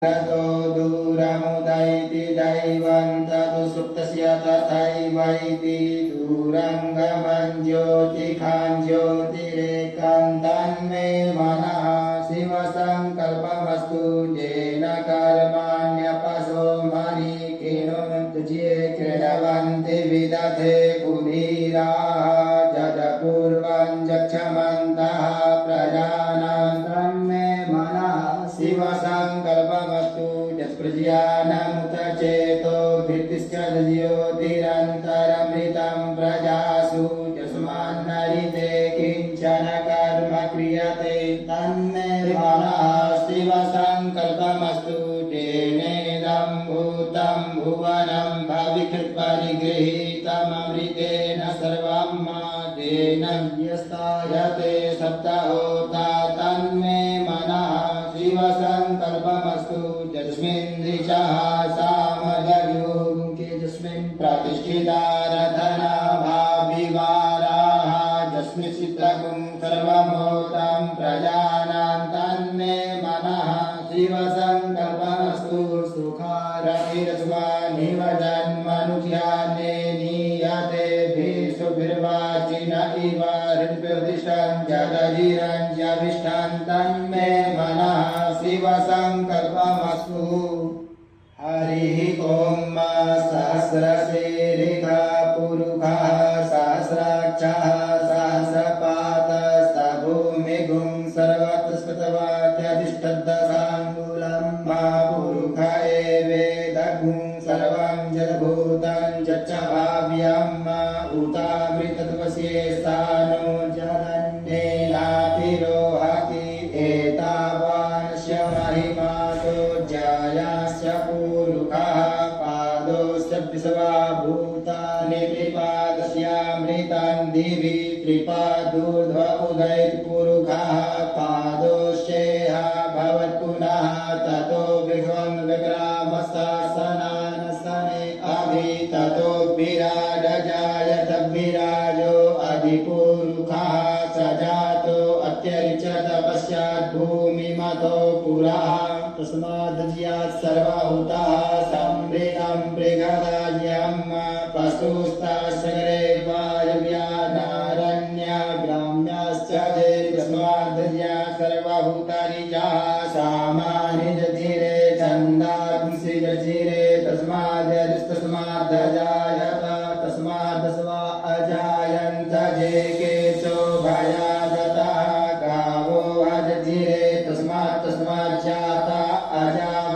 ततो दूरमुदैति दैवं ततो सुप्तस्य तथैवैति दूरङ्गमं ज्योतिखां ज्योतिरेकं तन्मे मनः शिवसङ्कल्पमस्तु येन कर्माण्यपशो मणिकिणुमुज्ये क्रीडवन्ति विदधे कुलीराः जडपूर्वं जक्षमन्तः प्रजानां तन्मे मनः शिवसङ्कल्पमस्तु यत्प्रज्ञानमुतचेतो धृतिश्च ज्योतिरन्तरमृतं प्रजासु यस्मान्नरिते किञ्चन कर्म क्रियते तन्मे मनः शिवसङ्कल्पमस्तु तेनेदं भूतं भुवनं भविकृत्परिगृहीतममृतेन सर्वं तेन यस्तायते सप्तहोता तन्मे मनः शिवसङ्कल्पमस्तु यस्मिन् ऋचः सामजयोमुखे यस्मिन् प्रतिष्ठिता रथनाभाविवाराः यस्मिन् चित्रकुं सर्वमोदं प्रजानां तन्मे मनः शिवसङ्कल्पमस्तु सुखारतिरस्वानिव जन्मनुष्यान्ने नीयते भीषुभिर्वाचिन इव हृद्प्रतिष्ठं जगजिरं जविष्ठं तन्मे मनः शिवसङ्कल्पमस्तु हरिः ॐ सहस्रशीर्षः पुरुषः सहस्राक्षः सहस्रपादः भूमिगुं सर्वत्र स्मृतवाक्यधिष्ठद्दशाङ्गुलं मा पुरुष एवेदगुं सर्वं जलभूतं च भाव्यं मा उतामृतत्वस्य स्थानो जलन्नेनातिरोहति एतावानस्य महिमातो जयास्य पुरुषः पादोश्च विश्वा भूतानि त्रिपादस्यामृतं दिवि त्रिपादूर्ध्व उदयति पुरुषः पादोश्चेह भवत्पुनः ततो विघ्नं विग्रामशासनानसने अभि ततो विराड जायत विराजो अधिपुरुषः स जातो अत्यरिचत पश्चात् भूमिमतो पुरः तस्माद् सर्वभूतः सम्मृतं मृगराज्यं पशुस्तासगरे वायव्यानारण्य ग्राम्याश्च ते तस्माद् सर्वभूतानि च सामानि धीरे छन्दांसि धीरे तस्माद्